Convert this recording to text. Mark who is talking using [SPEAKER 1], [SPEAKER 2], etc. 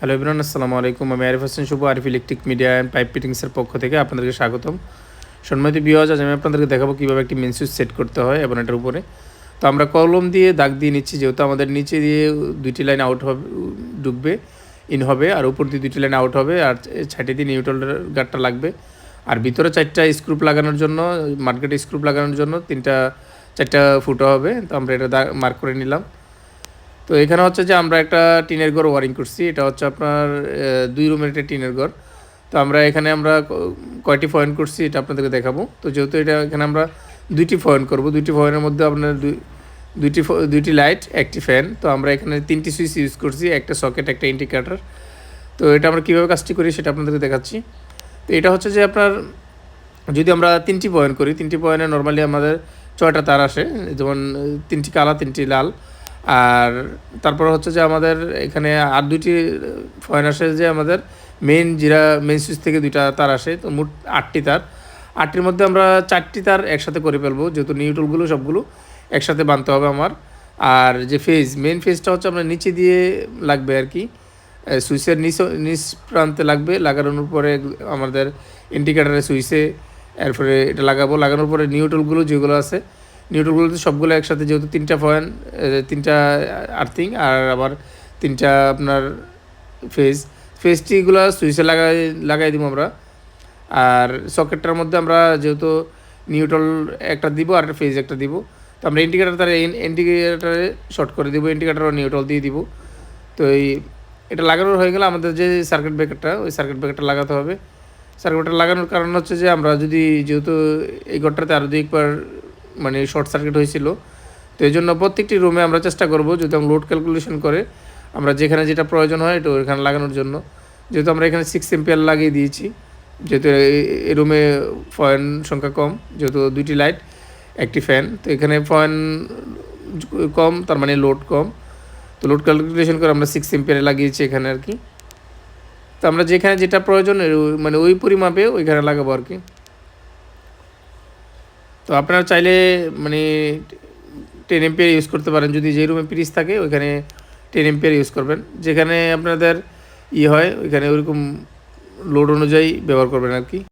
[SPEAKER 1] Hello everyone, আসসালামু আলাইকুম। আমি Arif Hossain Shuvo, Arif electric media and pipe ফিটিংসের পক্ষ থেকে আপনাদেরকে স্বাগতম। সম্মানিত ভিউয়ার্স, আজ আমি আপনাদেরকে দেখাবো কীভাবে একটি মেন সুইচ সেট করতে হয় এবং এটার উপরে। তো আমরা কলম দিয়ে দাগ দিয়ে নিচ্ছি, যেহেতু আমাদের নিচে দিয়ে দুইটি লাইন আউট হবে, ঢুকবে, ইন হবে, আর উপর দিয়ে দুইটি লাইন আউট হবে, আর সাইডে দিয়ে নিউট্রাল গার্ডটা লাগবে। আর ভিতরে 4টা স্ক্রুপ লাগানোর জন্য, মার্কেটে স্ক্রুপ লাগানোর জন্য 4টা ফুটো হবে। তো আমরা এটা মার্ক করে নিলাম। তো এখানে হচ্ছে যে আমরা একটা টিনের ঘর ওয়ারিং করছি। এটা হচ্ছে আপনার 2 রুমের একটা টিনের ঘর। তো আমরা এখানে কয়টি পয়েন্ট করছি এটা আপনাদেরকে দেখাবো। তো যেহেতু এটা এখানে আমরা 2টি পয়েন্ট করব, 2টি পয়েন্টের মধ্যে আপনার দুইটি লাইট, একটি ফ্যান। তো আমরা এখানে 3টি সুইচ ইউজ করছি, একটা সকেট, একটা ইন্ডিকেটর। তো এটা আমরা কীভাবে কাজটি করি সেটা আপনাদেরকে দেখাচ্ছি। তো এটা হচ্ছে যে আপনার যদি আমরা 3টি পয়েন্ট করি, 3টি পয়েন্টে নর্মালি আমাদের 6টা তার আসে, যেমন 3টি কালা, 3টি লাল। আর তারপর হচ্ছে যে আমাদের এখানে আর 2টি পয়েন্ট আসে, যে আমাদের মেন সুইচ থেকে 2টা তার আসে। তো মোট 8টি তার। 8টির মধ্যে আমরা 4টি তার একসাথে করে ফেলবো, যেহেতু নিউট্রালগুলো সবগুলো একসাথে বাঁধতে হবে আমার। আর যে মেন ফেজটা হচ্ছে আমরা নিচে দিয়ে লাগবে আর কি, সুইচের নিচ প্রান্তে লাগবে। লাগানোর পরে আমাদের ইন্ডিকেটারের সুইচে এরপরে এটা লাগানোর পরে নিউট্রালগুলো যেগুলো আছে, নিউট্রালগুলোতে সবগুলো একসাথে, যেহেতু 3টা পয়েন্ট, 3টা আর্থিং, আর আবার 3টা আপনার ফেজটিগুলো সুইচে লাগাই দিব আমরা। আর সকেটটার মধ্যে আমরা যেহেতু নিউট্রাল একটা দিব আর ফেজ একটা দিব। তো আমরা ইন্ডিকেটারে শর্ট করে দিব, ইন্ডিকেটার নিউট্রাল দিয়ে দিব। তো এটা লাগানোর হয়ে গেলে আমাদের যে সার্কিট ব্রেকারটা, ওই সার্কিট ব্রেকারটা লাগাতে হবে। সার্কিট ব্রেকার লাগানোর কারণ হচ্ছে যে আমরা যেহেতু এই ঘরটাতে আরও একবার মানে শর্ট সার্কিট হয়েছিল, তো এই জন্য প্রত্যেকটি রুমে আমরা চেষ্টা করব, যদি আমরা লোড ক্যালকুলেশন করে আমরা যেখানে যেটা প্রয়োজন হয় এটা ওইখানে লাগানোর জন্য। যেহেতু আমরা এখানে 6 এম্পিয়ার লাগিয়ে দিয়েছি, যেহেতু এই রুমে পয়েন্ট সংখ্যা কম, যেহেতু 2টি লাইট, একটি ফ্যান, তো এখানে পয়েন্ট কম, তার মানে লোড কম। তো লোড ক্যালকুলেশন করে আমরা 6 এম্পিয়ারে লাগিয়েছি এখানে আর কি। তো আমরা যেখানে যেটা প্রয়োজন মানে ওই পরিমাপে ওইখানে লাগাবো আর কি। তো আপনারা চাইলে মানে 10 এম্পিয়ার ইউজ করতে পারেন, যদি যে রুমে ফ্রিজ থাকে ওইখানে 10 এম্পিয়ার ইউজ করবেন। যেখানে আপনাদের হয় ওইখানে ওইরকম লোড অনুযায়ী ব্যবহার করবেন আর কি।